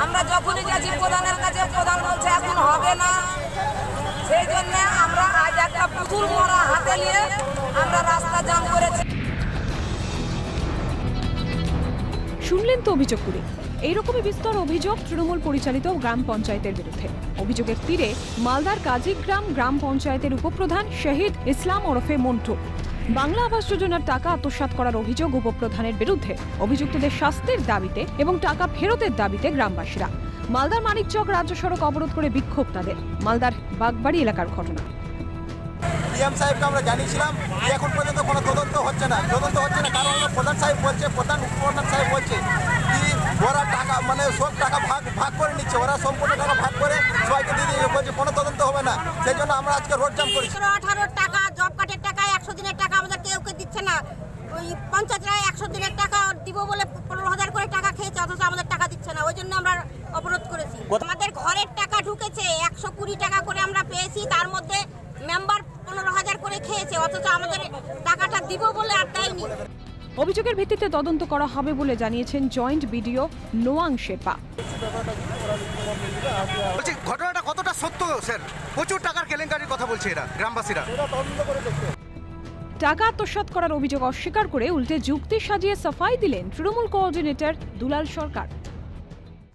আমরা যখনই যাচ্ছি প্রধানের কাছে, প্রধান বলছে এখন হবে না। সেই জন্য আমরা আজ একটা পুতুল মরা হাতে নিয়ে আমরা রাস্তা জাম করেছি। শুনলেন তো অভিযোগ করে এইরকমই বিস্তর অভিযোগ তৃণমূল পরিচালিত গ্রাম পঞ্চায়েতের বিরুদ্ধে। অভিযোগের তীরে মালদার কাজিগ্রাম গ্রাম পঞ্চায়েতের উপপ্রধান শহীদ ইসলাম ওরফে মন্টু। বাংলা আবাস যোজনার টাকা আত্মসাৎ করার অভিযোগ উপপ্রধানের বিরুদ্ধে। অভিযুক্তদের শাস্তির দাবিতে এবং টাকা ফেরতের দাবিতে গ্রামবাসীরা। মালদার মানিকচক রাজ্য সড়ক অবরোধ করে বিক্ষোভ তাদের। মালদার বাগবাড়ি এলাকার ঘটনা। ডিএম সাহেবকে আমরা জানিয়েছিলাম, এখন পর্যন্ত কোনো তদন্ত হচ্ছে না কারণ প্রধান সাহেব বলছে, প্রধান উপপ্রধান সাহেব বলছে কি ওরা টাকা মানে সব টাকা ভাগ করে নিচ্ছে, ওরা সম্পূর্ণ টাকা ভাগ করে সবাইকে দিয়ে দিয়ে বলছে কোনো তদন্ত হবে না। সেই জন্য আমরা আজকে রোড জাম করেছি। 18 টাকা জব কার্ডের টাকা 100 দিনের টাকা আমাদের কেউ দিচ্ছে না। ওই পঞ্চায়েতরা 100 দিনের টাকা দিব বলে 15,000 করে টাকা খেয়েছে, অথচ আমাদের টাকা দিচ্ছে না। ওই জন্য আমরা অবরোধ করেছি। আমাদের ঘরের টাকা ঢুকেছে 120 টাকা করে আমরা পেয়েছি, তার মধ্যে মেম্বার 15,000 করে খেয়েছে, অথচ আমাদের টাকাটা দিব বলে আর দেয়নি। অভিযোগের ভিত্তিতে তদন্ত করা হবে বলে জানিয়েছেন জয়েন্ট বিডিও নোয়াং শেপা। ঘটনাটা কতটা সত্য স্যার? প্রচুর টাকার কেলেঙ্কারির কথা বলছে এরা গ্রামবাসীরা। টাকা আত্মসাৎ করার অভিযোগ অস্বীকার করে উল্টে যুক্তি সাজিয়ে সাফাই দিলেন তৃণমূল কোঅর্ডিনেটর দুলাল সরকার।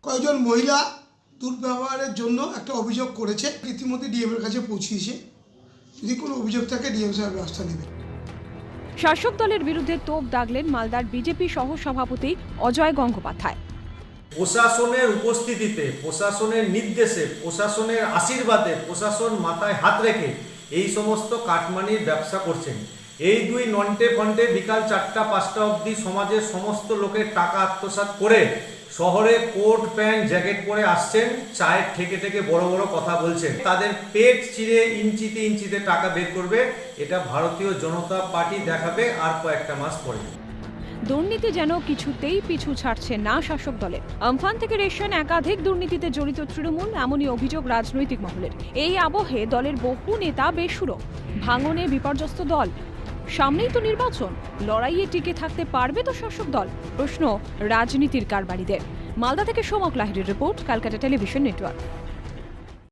কয়েকজন মহিলা দুর্ব্যবহারের জন্য একটা অভিযোগ করেছে, ইতিমধ্যে ডিএম এর কাছে পৌঁছিয়েছে। যদি কোনো অভিযোগ থাকে ডিএম সাহেব ব্যবস্থা নেবে। শাসক দলের বিরুদ্ধে তোপ দাগলেন মালদার বিজেপি সহ সভাপতি অজয় গঙ্গোপাধ্যায়। প্রশাসনের উপস্থিতিতে, প্রশাসনের নির্দেশে, প্রশাসনের আশীর্বাদে, প্রশাসন মাথায় হাত রেখে এই সমস্ত কাটমানির ব্যবসা করছেন। এই দুই নন্টে ফন্টে বিকাল 4টা-5টা অবধি সমাজের সমস্ত লোকের টাকা আত্মসাৎ করে শহরে কোট প্যান্ট জ্যাকেট পরে আসছেন, চায়ের ঠেকে বড় বড় কথা বলছেন। তাদের পেট চিরে ইঞ্চিতে ইঞ্চিতে টাকা বের করবে, এটা ভারতীয় জনতা পার্টি দেখাবে আর কয়েকটা মাস পরে। দুর্নীতি যেন কিছুতেই পিছু ছাড়ছে না শাসক দলের। আমফান থেকে রেশন একাধিক দুর্নীতিতে জড়িত তৃণমূল, এমনই অভিযোগ রাজনৈতিক মহলের। এই আবহে দলের বহু নেতা বেসুরো, ভাঙনে বিপর্যস্ত দল। সামনেই তো নির্বাচন, লড়াইয়ে টিকে থাকতে পারবে তো শাসক দল? প্রশ্ন রাজনীতির কারবারিদের। মালদা থেকে সোমক লাহিড়ীর রিপোর্ট, ক্যালকাটা টেলিভিশন নেটওয়ার্ক।